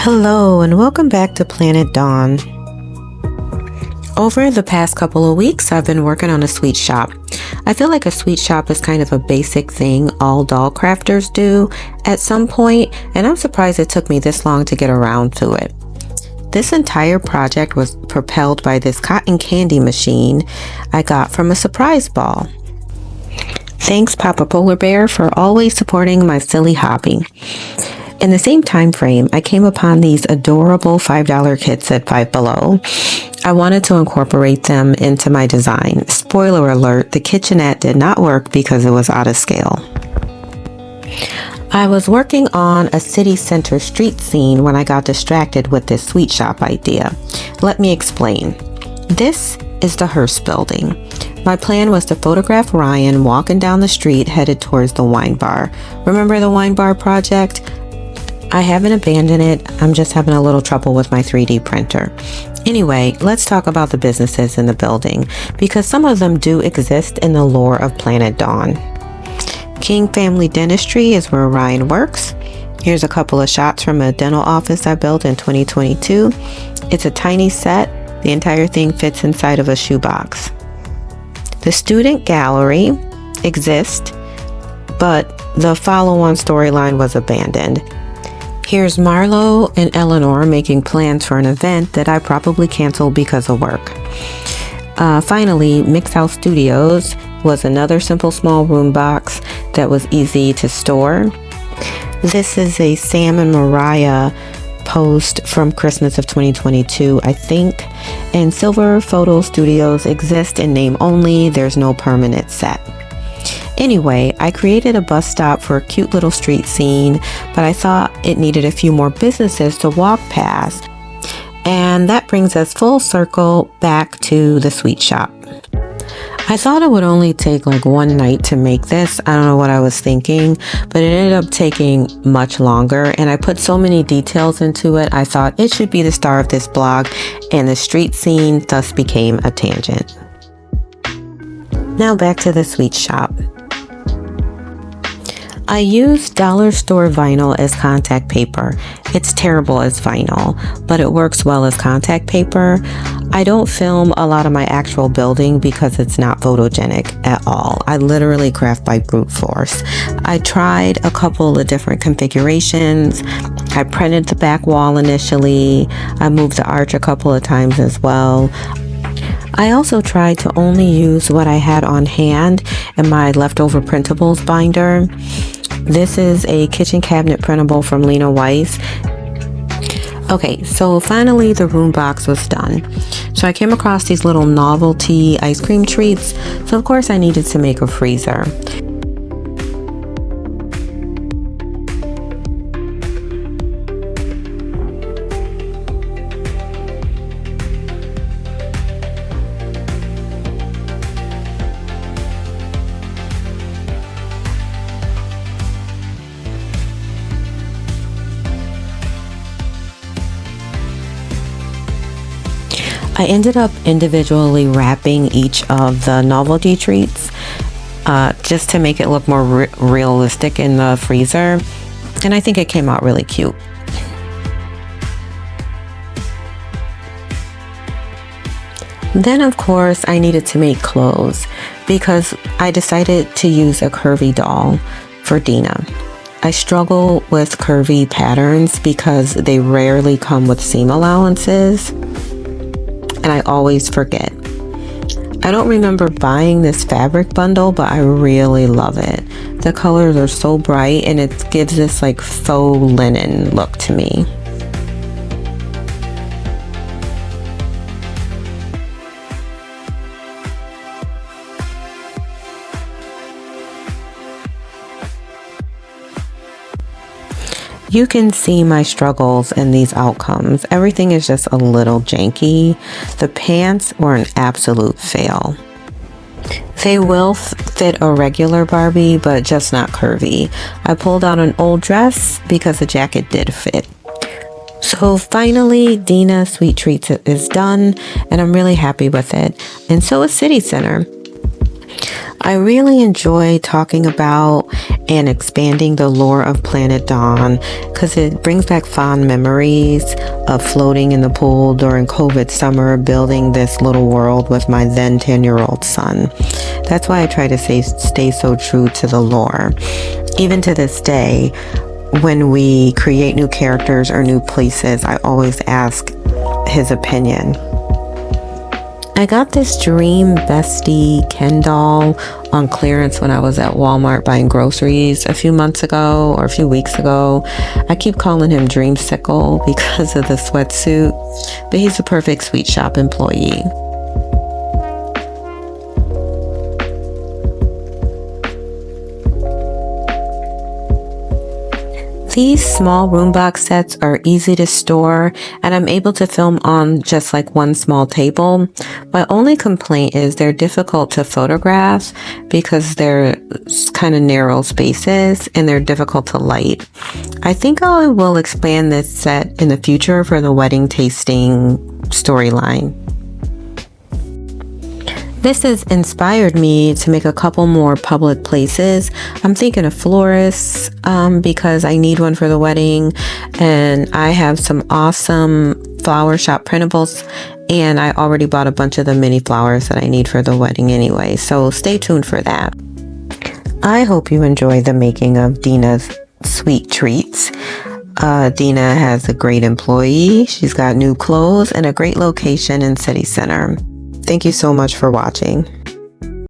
Hello and welcome back to Planet Donn. Over the past couple of weeks, I've been working on a sweet shop. I feel like a sweet shop is kind of a basic thing all doll crafters do at some point, and I'm surprised it took me this long to get around to it. This entire project was propelled by this cotton candy machine I got from a surprise ball. Thanks, Papa Polar Bear, for always supporting my silly hobby. In the same time frame, I came upon these adorable $5 kits at Five Below. I wanted to incorporate them into my design. Spoiler alert, the kitchenette did not work because it was out of scale. I was working on a city center street scene when I got distracted with this sweet shop idea. Let me explain. This is the Hearst building. My plan was to photograph Ryan walking down the street headed towards the wine bar. Remember the wine bar project? I haven't abandoned it. I'm just having a little trouble with my 3D printer. Anyway, let's talk about the businesses in the building because some of them do exist in the lore of Planet Donn. King Family Dentistry is where Ryan works. Here's a couple of shots from a dental office I built in 2022. It's a tiny set. The entire thing fits inside of a shoebox. The Student Gallery exists, but the follow-on storyline was abandoned. Here's Marlo and Eleanor making plans for an event that I probably canceled because of work. Finally, Mix House Studios was another simple small room box that was easy to store. This is a Sam and Mariah post from Christmas of 2022, I think. And Silver Photo Studios exist in name only. There's no permanent set. Anyway, I created a bus stop for a cute little street scene, but I thought it needed a few more businesses to walk past. And that brings us full circle back to the sweet shop. I thought it would only take like one night to make this. I don't know what I was thinking, but it ended up taking much longer, and I put so many details into it. I thought it should be the star of this blog, and the street scene thus became a tangent. Now back to the sweet shop. I use dollar store vinyl as contact paper. It's terrible as vinyl, but it works well as contact paper. I don't film a lot of my actual building because it's not photogenic at all. I literally craft by brute force. I tried a couple of different configurations. I printed the back wall initially. I moved the arch a couple of times as well. I also tried to only use what I had on hand in my leftover printables binder. This is a kitchen cabinet printable from Lena Weiss. Okay, so finally the room box was done. So I came across these little novelty ice cream treats. So of course I needed to make a freezer. I ended up individually wrapping each of the novelty treats just to make it look more realistic in the freezer, and I think it came out really cute. Then of course I needed to make clothes because I decided to use a curvy doll for Deana. I struggle with curvy patterns because they rarely come with seam allowances, and I always forget. I don't remember buying this fabric bundle, but I really love it. The colors are so bright and it gives this like faux linen look to me. You can see my struggles in these outcomes. Everything is just a little janky. The pants were an absolute fail. They will fit a regular Barbie, but just not curvy. I pulled out an old dress because the jacket did fit. So finally, Deana Sweet Treats is done, and I'm really happy with it. And so is City Center. I really enjoy talking about and expanding the lore of Planet Donn because it brings back fond memories of floating in the pool during COVID summer, building this little world with my then 10-year-old son. That's why I try to stay so true to the lore. Even to this day, when we create new characters or new places, I always ask his opinion. I got this Dream Bestie Ken doll on clearance when I was at Walmart buying groceries a few months ago or a few weeks ago. I keep calling him Dreamsicle because of the sweatsuit, but he's a perfect sweet shop employee. These small room box sets are easy to store, and I'm able to film on just like one small table. My only complaint is they're difficult to photograph because they're kind of narrow spaces and they're difficult to light. I think I will expand this set in the future for the wedding tasting storyline. This has inspired me to make a couple more public places. I'm thinking of florists because I need one for the wedding, and I have some awesome flower shop printables, and I already bought a bunch of the mini flowers that I need for the wedding anyway, so stay tuned for that. I hope you enjoy the making of Deana's sweet treats. Deana has a great employee, she's got new clothes, and a great location in city center. Thank you so much for watching.